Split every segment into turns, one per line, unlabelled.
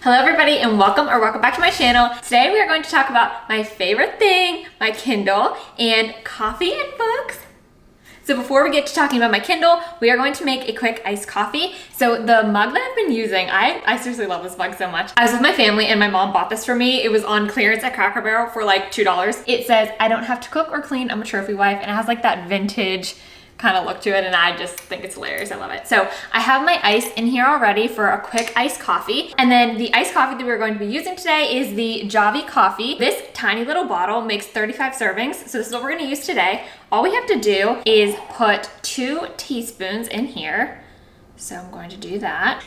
Hello everybody and welcome back to my channel. Today we are going to talk about my favorite thing, my Kindle, and coffee and books. So before we get to talking about my Kindle, we are going to make a quick iced coffee. So the mug that I've been using, I seriously love this mug so much. I was with my family and my mom bought this for me. It was on clearance at Cracker Barrel for like $2. It says, "I don't have to cook or clean, I'm a trophy wife," and it has like that vintage kind of look to it, and I just think it's hilarious. I love it. So I have my ice in here already for a quick iced coffee. And then the iced coffee that we're going to be using today is the Javy coffee. This tiny little bottle makes 35 servings. So this is what we're gonna use today. All we have to do is put 2 teaspoons in here. So I'm going to do that.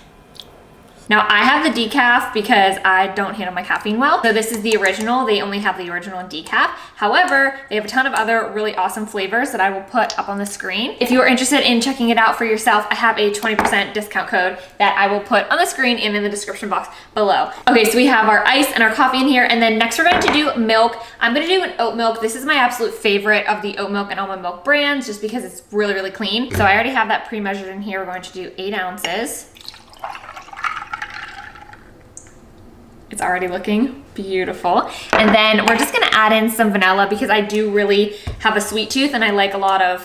Now I have the decaf because I don't handle my caffeine well. So this is the original. They only have the original and decaf. However, they have a ton of other really awesome flavors that I will put up on the screen. If you are interested in checking it out for yourself, I have a 20% discount code that I will put on the screen and in the description box below. Okay, so we have our ice and our coffee in here, and then next we're going to do milk. I'm gonna do an oat milk. This is my absolute favorite of the oat milk and almond milk brands just because it's really, really clean. So I already have that pre-measured in here. We're going to do 8 ounces. It's already looking beautiful. And then we're just gonna add in some vanilla because I do really have a sweet tooth and I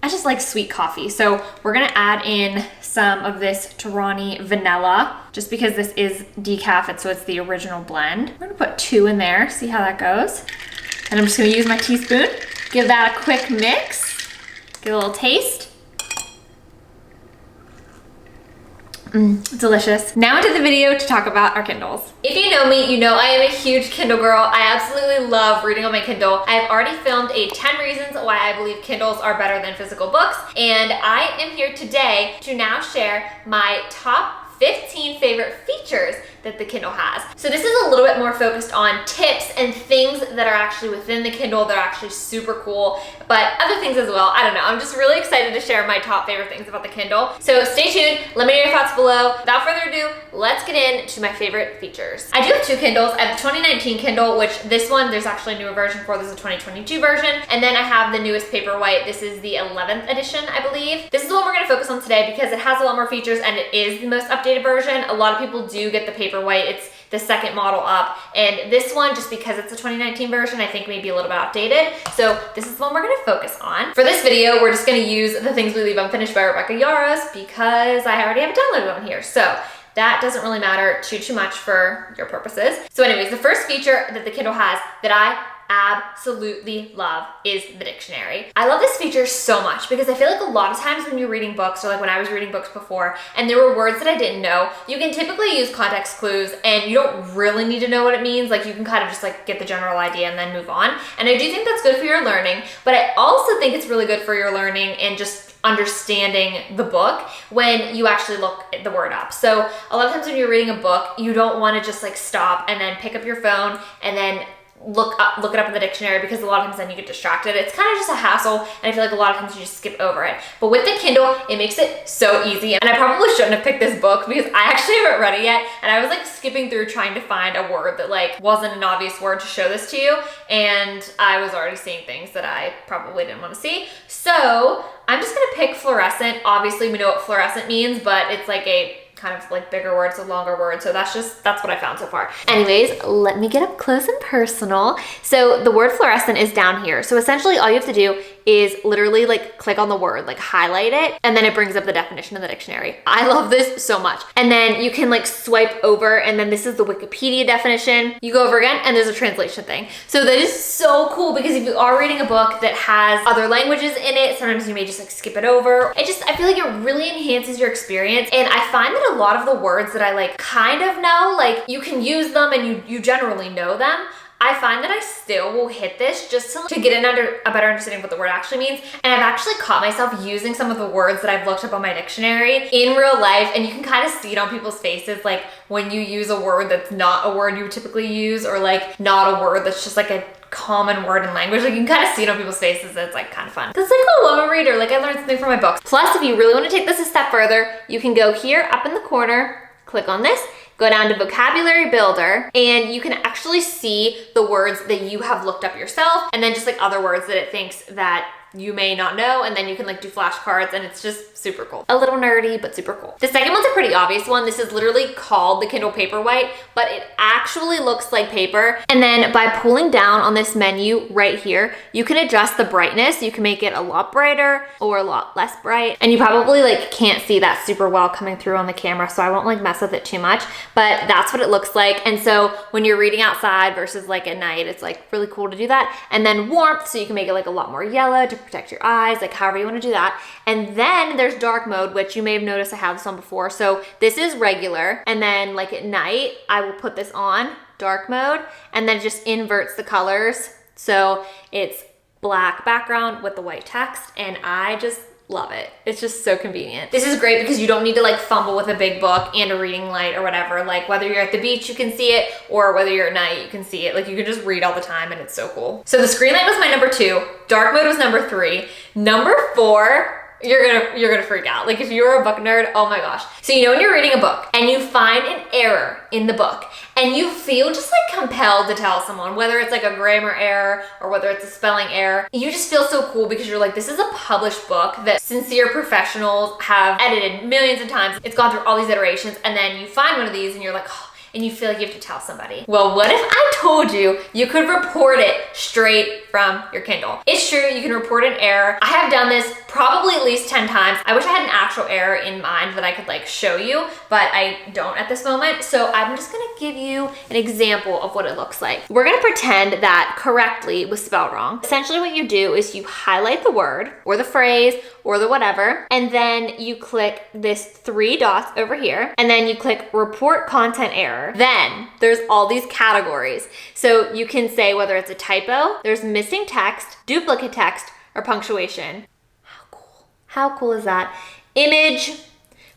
just like sweet coffee. So we're gonna add in some of this Torani vanilla just because this is decaf, so it's the original blend. I'm gonna put 2 in there, see how that goes. And I'm just gonna use my teaspoon, give that a quick mix, get a little taste. Delicious. Now into the video to talk about our Kindles. If you know me, you know I am a huge Kindle girl. I absolutely love reading on my Kindle. I have already filmed a 10 reasons why I believe Kindles are better than physical books, and I am here today to now share my top 15 favorite features that the Kindle has. So this is a little bit more focused on tips and things that are actually within the Kindle that are actually super cool, but other things as well. I don't know. I'm just really excited to share my top favorite things about the Kindle. So stay tuned. Let me know your thoughts below. Without further ado, let's get into my favorite features. I do have 2 Kindles. I have the 2019 Kindle, which this one, there's actually a newer version for. This is a 2022 version. And then I have the newest Paperwhite. This is the 11th edition, I believe. This is the one we're gonna focus on today because it has a lot more features and it is the most updated version. A lot of people do get the Paperwhite. It's the second model up, and this one, just because it's a 2019 version, I think may be a little bit outdated. So this is the one we're gonna focus on. For this video, we're just gonna use The Things We Leave Unfinished by Rebecca Yarros because I already have it downloaded on here. So that doesn't really matter too much for your purposes. So anyways, the first feature that the Kindle has that I absolutely love is the dictionary. I love this feature so much because I feel like a lot of times when you're reading books, or like when I was reading books before and there were words that I didn't know, you can typically use context clues and you don't really need to know what it means. Like you can kind of just like get the general idea and then move on. And I do think that's good for your learning, but I also think it's really good for your learning and just understanding the book when you actually look the word up. So a lot of times when you're reading a book, you don't want to just like stop and then pick up your phone and then look it up in the dictionary, because a lot of times then you get distracted. It's kind of just a hassle, and I feel like a lot of times you just skip over it. But with the Kindle, it makes it so easy. And I probably shouldn't have picked this book because I actually haven't read it yet, and I was like skipping through trying to find a word that like wasn't an obvious word to show this to you, and I was already seeing things that I probably didn't want to see. So I'm just gonna pick fluorescent. Obviously we know what fluorescent means, but it's like a kind of like bigger words, a longer word. So that's what I found so far. Anyways, let me get up close and personal. So the word fluorescent is down here. So essentially all you have to do is literally like click on the word, like highlight it, and then it brings up the definition of the dictionary. I love this so much. And then you can like swipe over, and then this is the Wikipedia definition. You go over again and there's a translation thing. So that is so cool because if you are reading a book that has other languages in it, sometimes you may just like skip it over. I feel like it really enhances your experience. And I find that a lot of the words that I like kind of know, like you can use them and you generally know them. I find that I still will hit this just to get a better understanding of what the word actually means. And I've actually caught myself using some of the words that I've looked up on my dictionary in real life, and you can kind of see it on people's faces, like when you use a word that's not a word you would typically use, or like not a word that's just like a common word in language. Like you can kind of see it on people's faces. It's like kind of fun. It's like, oh, I'm a reader. Like I learned something from my books. Plus, if you really want to take this a step further, you can go here up in the corner, click on this, go down to Vocabulary Builder, and you can actually see the words that you have looked up yourself, and then just like other words that it thinks that you may not know, and then you can like do flashcards, and it's just super cool. A little nerdy, but super cool. The second one's a pretty obvious one. This is literally called the Kindle Paperwhite, but it actually looks like paper. And then by pulling down on this menu right here, you can adjust the brightness. You can make it a lot brighter or a lot less bright. And you probably like can't see that super well coming through on the camera, so I won't like mess with it too much, but that's what it looks like. And so when you're reading outside versus like at night, it's like really cool to do that. And then warmth, so you can make it like a lot more yellow to protect your eyes, like however you want to do that. And then there's dark mode, which you may have noticed I have this on before. So this is regular, and then like at night I will put this on dark mode, and then it just inverts the colors, so it's black background with the white text, and I just love it. It's just so convenient. This is great because you don't need to like fumble with a big book and a reading light or whatever. Like whether you're at the beach, you can see it, or whether you're at night, you can see it. Like you can just read all the time, and it's so cool. So the screen light was my number 2. Dark mode was number 3. Number 4, you're gonna freak out. Like if you're a book nerd, oh my gosh. So you know when you're reading a book and you find an error in the book and you feel just like compelled to tell someone, whether it's like a grammar error or whether it's a spelling error, you just feel so cool because you're like, this is a published book that sincere professionals have edited millions of times. It's gone through all these iterations, and then you find one of these and you're like, oh, and you feel like you have to tell somebody. Well, what if I told you you could report it straight from your Kindle? It's true, you can report an error. I have done this probably at least 10 times. I wish I had an actual error in mind that I could like show you, but I don't at this moment. So I'm just gonna give you an example of what it looks like. We're gonna pretend that correctly was spelled wrong. Essentially what you do is you highlight the word or the phrase or the whatever, and then you click this 3 dots over here, and then you click report content error. Then there's all these categories. So you can say whether it's a typo, there's missing text, duplicate text, or punctuation. How cool. How cool is that? Image,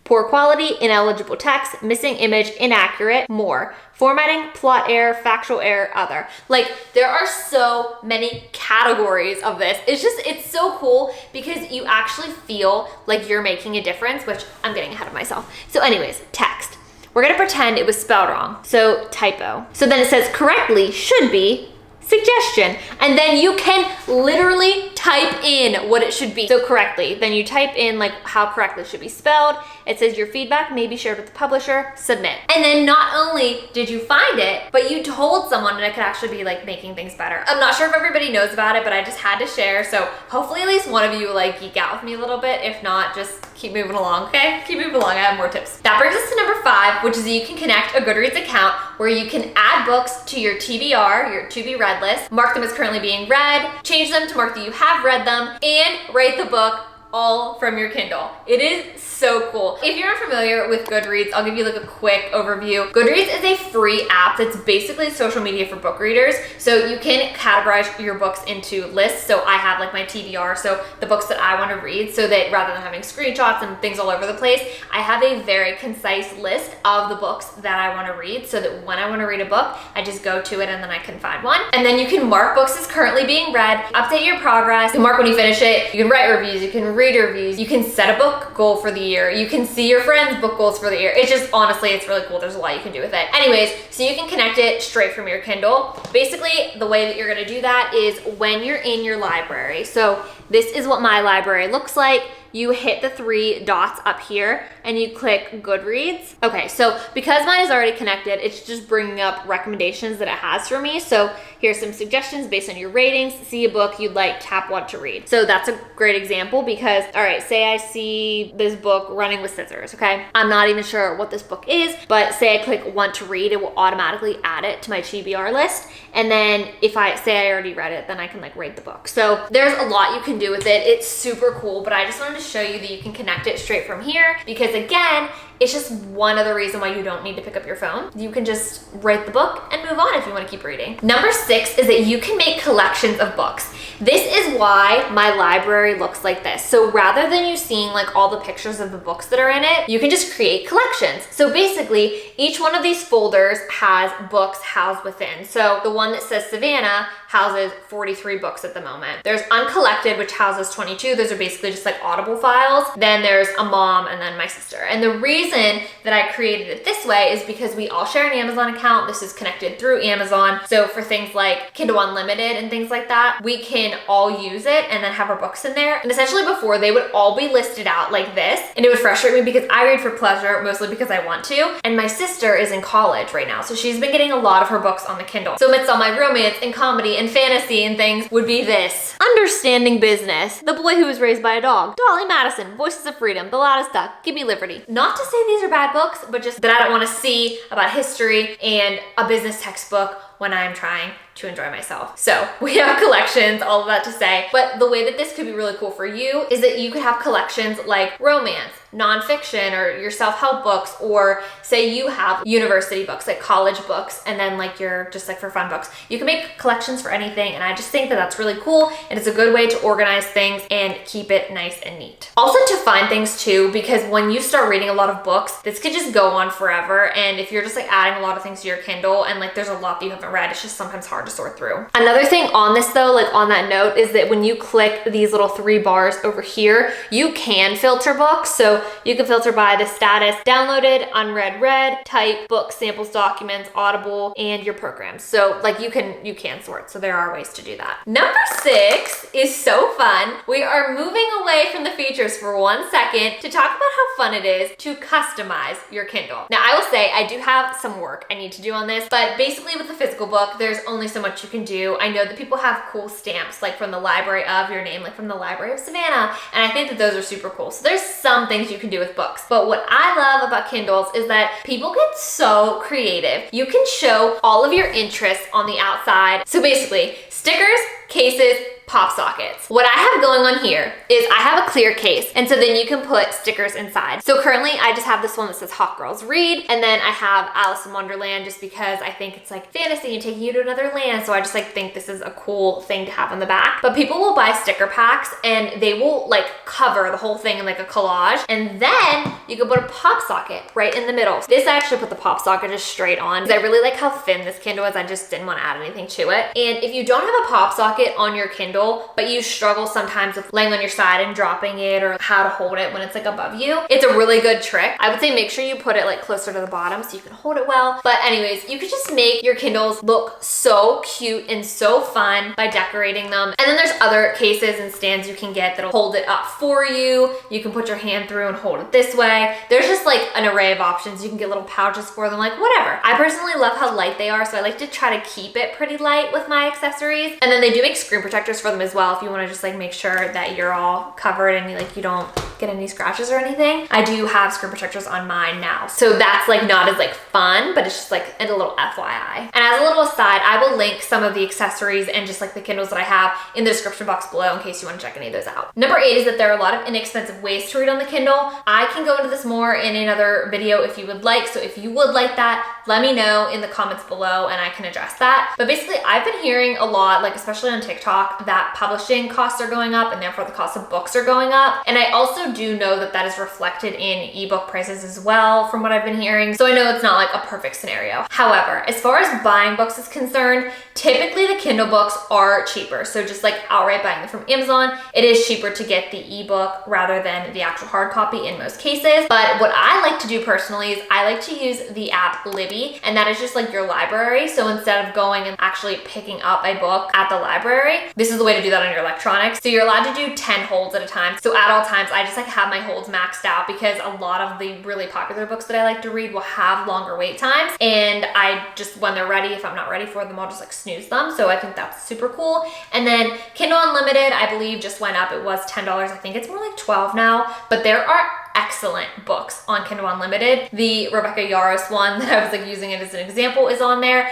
poor quality, ineligible text, missing image, inaccurate, more. Formatting, plot error, factual error, other. Like there are so many categories of this. It's so cool because you actually feel like you're making a difference, which I'm getting ahead of myself. So anyways, text. We're gonna pretend it was spelled wrong. So typo. So then it says correctly should be suggestion. And then you can literally type in what it should be. So correctly, then you type in like how correctly it should be spelled. It says your feedback may be shared with the publisher, submit. And then not only did you find it, but you told someone that it could actually be like making things better. I'm not sure if everybody knows about it, but I just had to share. So hopefully at least one of you will like geek out with me a little bit. If not, just keep moving along, okay? Keep moving along, I have more tips. That brings us to number 5, which is that you can connect a Goodreads account where you can add books to your TBR, your to be read list, mark them as currently being read, change them to mark that you have read them, and rate the book all from your Kindle. It is so cool. If you're unfamiliar with Goodreads, I'll give you like a quick overview. Goodreads is a free app that's basically social media for book readers. So you can categorize your books into lists. So I have like my TBR, so the books that I want to read, so that rather than having screenshots and things all over the place, I have a very concise list of the books that I want to read, so that when I want to read a book, I just go to it and then I can find one. And then you can mark books as currently being read, update your progress, you can mark when you finish it, you can write reviews, you can read reviews, you can set a book goal for the year, you can see your friends' book goals for the year. It's just, honestly, it's really cool. There's a lot you can do with it. Anyways, so you can connect it straight from your Kindle. Basically, the way that you're gonna do that is when you're in your library. So this is what my library looks like. You hit the 3 dots up here and you click Goodreads. Okay, so because mine is already connected, it's just bringing up recommendations that it has for me. So here's some suggestions based on your ratings. See a book you'd like, tap want to read. So that's a great example because, all right, say I see this book, Running with Scissors, okay? I'm not even sure what this book is, but say I click want to read, it will automatically add it to my TBR list. And then if I say I already read it, then I can like rate the book. So there's a lot you can do with it. It's super cool, but I just wanted to show you that you can connect it straight from here because again, it's just one other reason why you don't need to pick up your phone. You can just rate the book and move on if you want to keep reading. Number 6 is that you can make collections of books. This is why my library looks like this. So rather than you seeing like all the pictures of the books that are in it, you can just create collections. So basically, each one of these folders has books housed within. So the one that says Savannah houses 43 books at the moment. There's Uncollected, which houses 22. Those are basically just like Audible files. Then there's a mom and then my sister. And the reason reason that I created it this way is because we all share an Amazon account. This is connected through Amazon. So for things like Kindle Unlimited and things like that, we can all use it and then have our books in there. And essentially before, they would all be listed out like this, and it would frustrate me because I read for pleasure, mostly because I want to. And my sister is in college right now, so she's been getting a lot of her books on the Kindle. So amidst all my romance and comedy and fantasy and things would be this. Understanding Business, The Boy Who Was Raised by a Dog, Dolly Madison, Voices of Freedom, The Loudest Duck, Give Me Liberty. Not to say these are bad books, but just that I don't want to see about history and a business textbook when I'm trying to enjoy myself. So we have collections, all of that to say, but the way that this could be really cool for you is that you could have collections like romance, nonfiction, or your self-help books, or say you have university books, like college books, and then like your just like for fun books. You can make collections for anything, and I just think that that's really cool, and it's a good way to organize things and keep it nice and neat. Also to find things too, because when you start reading a lot of books, this could just go on forever, and if you're just like adding a lot of things to your Kindle and like there's a lot that you haven't read, it's just sometimes hard to sort through. Another thing on this though, like on that note, is that when you click these little 3 bars over here, you can filter books. So you can filter by the status: downloaded, unread, read, type, book, samples, documents, Audible, and your programs. So like you can sort. So there are ways to do that. Number 6 is so fun. We are moving away from the features for 1 second to talk about how fun it is to customize your Kindle. Now I will say I do have some work I need to do on this, but basically with the physical book, there's only so much you can do. I know that people have cool stamps like from the Library of your name, like from the Library of Savannah, and I think that those are super cool. So there's some things you can do with books, but what I love about Kindles is that people get so creative. You can show all of your interests on the outside. So basically, stickers, cases, pop sockets. What I have going on here is I have a clear case, and so then you can put stickers inside. So currently I just have this one that says Hot Girls Read, and then I have Alice in Wonderland just because I think it's like fantasy and taking you to another land, so I just like think this is a cool thing to have on the back. But people will buy sticker packs and they will like cover the whole thing in like a collage, and then you can put a pop socket right in the middle. This I actually put the pop socket just straight on because I really like how thin this Kindle is. I just didn't want to add anything to it. And if you don't have a pop socket on your Kindle, but you struggle sometimes with laying on your side and dropping it, or how to hold it when it's like above you, it's a really good trick. I would say make sure you put it like closer to the bottom so you can hold it well. But anyways, you could just make your Kindles look so cute and so fun by decorating them. And then there's other cases and stands you can get that'll hold it up for you. You can put your hand through and hold it this way. There's just like an array of options. You can get little pouches for them, like whatever. I personally love how light they are, so I like to try to keep it pretty light with my accessories. And then they do make screen protectors for them as well if you want to just like make sure that you're all covered and you don't get any scratches or anything. I do have screen protectors on mine now, so that's like not as like fun, but it's just like a little FYI. And as a little aside, I will link some of the accessories and just like the Kindles that I have in the description box below in case you want to check any of those out. Number 8 is that there are a lot of inexpensive ways to read on the Kindle. I can go into this more in another video if you would like, so if you would like that, let me know in the comments below and I can address that. But basically I've been hearing a lot, like especially on TikTok, that publishing costs are going up and therefore the cost of books are going up. And I also do know that that is reflected in ebook prices as well from what I've been hearing. So I know it's not like a perfect scenario. However, as far as buying books is concerned, typically the Kindle books are cheaper. So just like outright buying them from Amazon, it is cheaper to get the ebook rather than the actual hard copy in most cases. But what I like to do personally is I like to use the app Libby, and that is just like your library. So instead of going and actually picking up a book at the library, this is the way to do that on your electronics. So you're allowed to do 10 holds at a time. So at all times, I just like have my holds maxed out because a lot of the really popular books that I like to read will have longer wait times. And I just, when they're ready, if I'm not ready for them, I'll just like snooze them. So I think that's super cool. And then Kindle Unlimited, I believe just went up. It was $10. I think it's more like $12 now, but there are excellent books on Kindle Unlimited. The Rebecca Yarros one that I was like using it as an example is on there.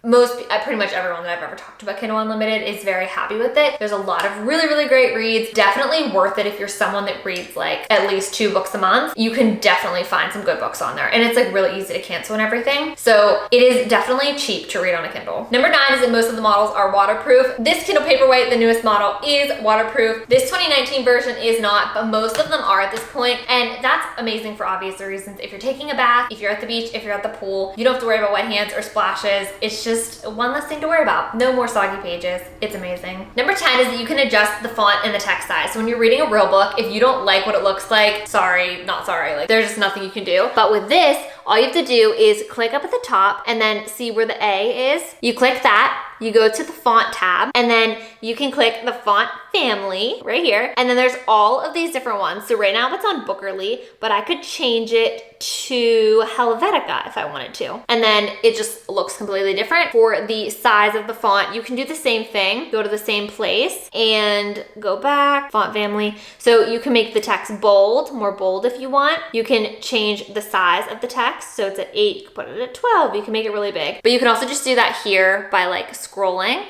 Pretty much everyone that I've ever talked about Kindle Unlimited is very happy with it. There's a lot of really, really great reads. Definitely worth it if you're someone that reads like at least 2 books a month. You can definitely find some good books on there, and it's like really easy to cancel and everything. So it is definitely cheap to read on a Kindle. Number 9 is that most of the models are waterproof. This Kindle Paperwhite, the newest model, is waterproof. This 2019 version is not, but most of them are at this point, and that's amazing for obvious reasons. If you're taking a bath, if you're at the beach, if you're at the pool, you don't have to worry about wet hands or splashes. It's just one less thing to worry about. No more soggy pages. It's amazing. Number 10 is that you can adjust the font and the text size. So when you're reading a real book, if you don't like what it looks like, sorry, not sorry. Like there's just nothing you can do. But with this, all you have to do is click up at the top and then see where the A is. You click that, you go to the font tab, and then you can click the font family right here. And then there's all of these different ones. So right now it's on Bookerly, but I could change it to Helvetica if I wanted to. And then it just looks completely different. For the size of the font, you can do the same thing. Go to the same place and go back, font family. So you can make the text bold, more bold if you want. You can change the size of the text. So it's at 8, you can put it at 12. You can make it really big. But you can also just do that here by like scrolling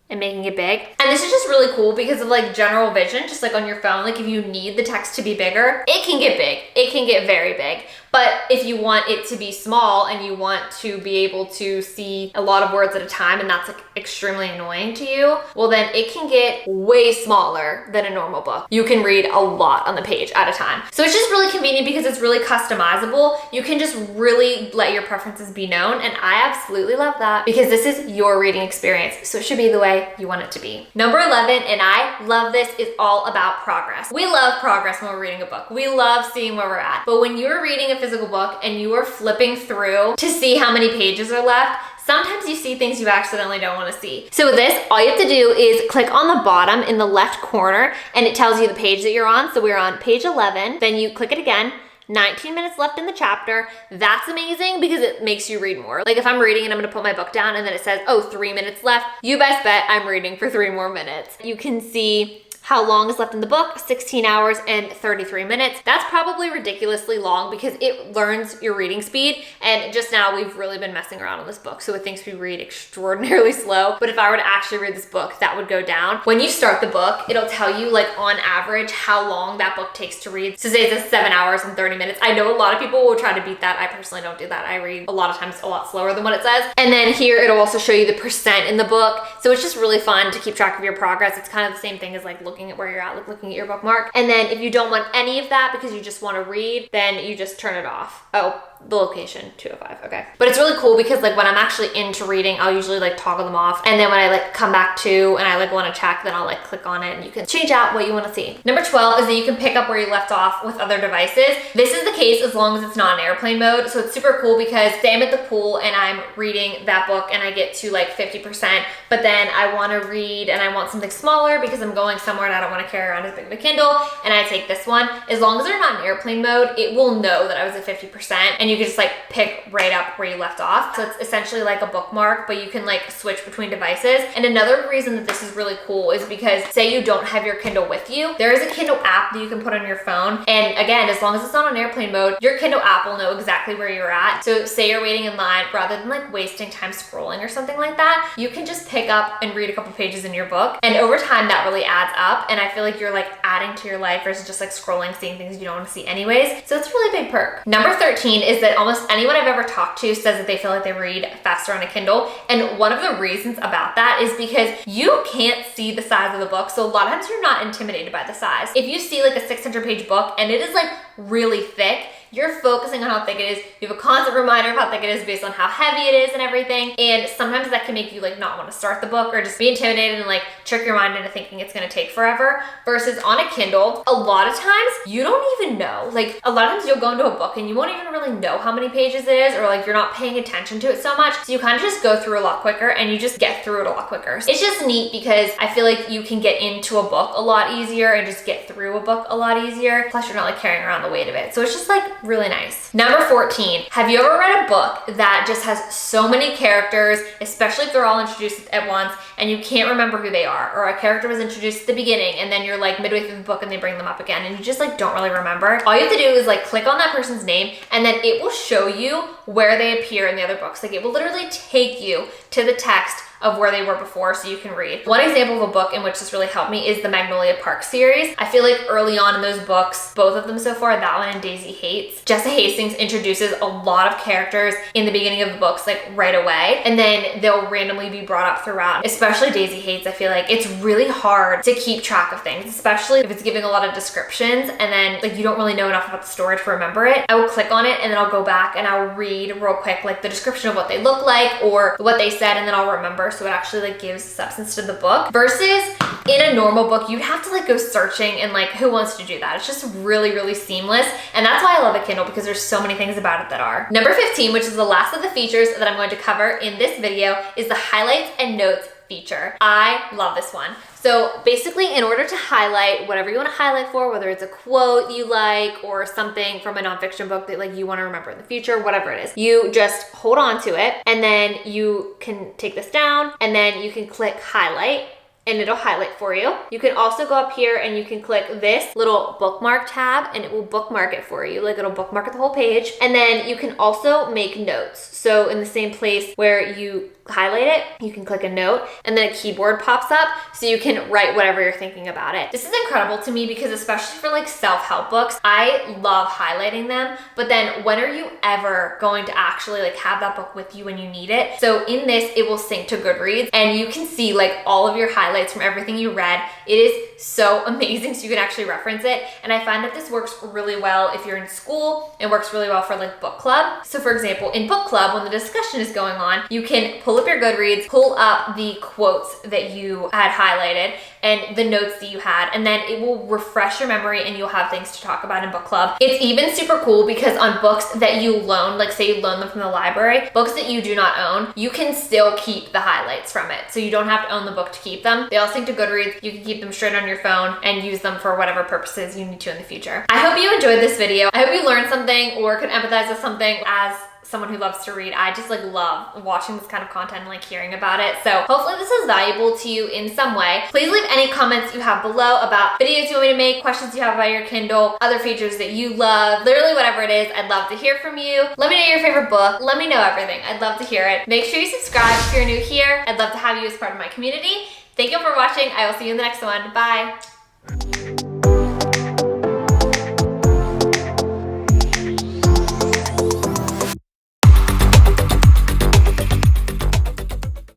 and making it big. And this is just really cool because of like general vision, just like on your phone, like if you need the text to be bigger, it can get big. It can get very big. But if you want it to be small and you want to be able to see a lot of words at a time and that's like extremely annoying to you, well then it can get way smaller than a normal book. You can read a lot on the page at a time. So it's just really convenient because it's really customizable. You can just really let your preferences be known, and I absolutely love that because this is your reading experience. So it should be the way you want it to be. Number 11, and I love this, is all about progress. We love progress when we're reading a book. We love seeing where we're at. But when you're reading a physical book and you are flipping through to see how many pages are left, sometimes you see things you accidentally don't want to see. So with this, all you have to do is click on the bottom in the left corner and it tells you the page that you're on. So we're on page 11, then you click it again. 19 minutes left in the chapter. That's amazing because it makes you read more. Like if I'm reading and I'm gonna put my book down and then it says, oh, 3 minutes left, you best bet I'm reading for 3 more minutes. You can see how long is left in the book, 16 hours and 33 minutes. That's probably ridiculously long because it learns your reading speed. And just now we've really been messing around on this book, so it thinks we read extraordinarily slow. But if I were to actually read this book, that would go down. When you start the book, it'll tell you like on average how long that book takes to read. So say it's 7 hours and 30 minutes. I know a lot of people will try to beat that. I personally don't do that. I read a lot of times a lot slower than what it says. And then here it'll also show you the percent in the book. So it's just really fun to keep track of your progress. It's kind of the same thing as like looking at where you're at, like looking at your bookmark. And then if you don't want any of that because you just want to read, then you just turn it off. Oh, the location 205. Okay. But it's really cool because like when I'm actually into reading, I'll usually like toggle them off. And then when I like come back to and I like want to check, then I'll like click on it and you can change out what you want to see. Number 12 is that you can pick up where you left off with other devices. This is the case as long as it's not in airplane mode. So it's super cool because say I'm at the pool and I'm reading that book and I get to like 50%, but then I want to read and I want something smaller because I'm going somewhere and I don't want to carry around as big of a Kindle, and I take this one. As long as they're not in airplane mode, it will know that I was at 50%, and you can just like pick right up where you left off. So it's essentially like a bookmark, but you can like switch between devices. And another reason that this is really cool is because say you don't have your Kindle with you, there is a Kindle app that you can put on your phone. And again, as long as it's not on airplane mode, your Kindle app will know exactly where you're at. So say you're waiting in line, rather than like wasting time scrolling or something like that, you can just pick up and read a couple pages in your book. And over time that really adds up. And I feel like you're like adding to your life versus just like scrolling, seeing things you don't want to see anyways. So it's a really big perk. Number 13 is that almost anyone I've ever talked to says that they feel like they read faster on a Kindle. And one of the reasons about that is because you can't see the size of the book. So a lot of times you're not intimidated by the size. If you see like a 600-page book and it is like really thick, you're focusing on how thick it is. You have a constant reminder of how thick it is based on how heavy it is and everything. And sometimes that can make you like not want to start the book or just be intimidated and like trick your mind into thinking it's going to take forever. Versus on a Kindle, a lot of times you don't even know. Like a lot of times you'll go into a book and you won't even really know how many pages it is, or like you're not paying attention to it so much. So you kind of just go through a lot quicker and you just get through it a lot quicker. So it's just neat because I feel like you can get into a book a lot easier and just get through a book a lot easier. Plus you're not like carrying around the weight of it. So it's just like really nice. Number 14, have you ever read a book that just has so many characters, especially if they're all introduced at once and you can't remember who they are, or a character was introduced at the beginning and then you're like midway through the book and they bring them up again and you just like don't really remember? All you have to do is like click on that person's name and then it will show you where they appear in the other books. Like it will literally take you to the text of where they were before so you can read. One example of a book in which this really helped me is the Magnolia Park series. I feel like early on in those books, both of them so far, that one and Daisy Hates, Jessa Hastings introduces a lot of characters in the beginning of the books like right away, and then they'll randomly be brought up throughout. Especially Daisy Hates, I feel like it's really hard to keep track of things, especially if it's giving a lot of descriptions and then like you don't really know enough about the story to remember it. I will click on it and then I'll go back and I'll read real quick like the description of what they look like or what they said, and then I'll remember, so it actually like gives substance to the book. Versus in a normal book, you'd have to like go searching, and like who wants to do that? It's just really, really seamless. And that's why I love a Kindle, because there's so many things about it that are. Number 15, which is the last of the features that I'm going to cover in this video, is the highlights and notes feature. I love this one. So basically, in order to highlight whatever you want to highlight for, whether it's a quote you like or something from a nonfiction book that like you want to remember in the future, whatever it is, you just hold on to it and then you can take this down and then you can click highlight and it'll highlight for you. You can also go up here and you can click this little bookmark tab and it will bookmark it for you. Like it'll bookmark the whole page. And then you can also make notes. So in the same place where you highlight it, you can click a note and then a keyboard pops up so you can write whatever you're thinking about it. This is incredible to me because especially for like self-help books, I love highlighting them, but then when are you ever going to actually like have that book with you when you need it? So in this, it will sync to Goodreads and you can see like all of your highlights from everything you read. It is so amazing, so you can actually reference it. And I find that this works really well if you're in school. It works really well for like book club. So for example, in book club, when the discussion is going on, you can pull up your Goodreads, pull up the quotes that you had highlighted and the notes that you had, and then it will refresh your memory and you'll have things to talk about in book club. It's even super cool because on books that you loan, like say you loan them from the library, books that you do not own, you can still keep the highlights from it. So you don't have to own the book to keep them. They all sync to Goodreads. You can keep them straight on your phone and use them for whatever purposes you need to in the future. I hope you enjoyed this video. I hope you learned something or could empathize with something. As someone who loves to read, I just like love watching this kind of content and like hearing about it. So hopefully this is valuable to you in some way. Please leave any comments you have below about videos you want me to make, questions you have about your Kindle, other features that you love, literally whatever it is. I'd love to hear from you. Let me know your favorite book. Let me know everything. I'd love to hear it. Make sure you subscribe if you're new here. I'd love to have you as part of my community. Thank you for watching. I will see you in the next one. Bye.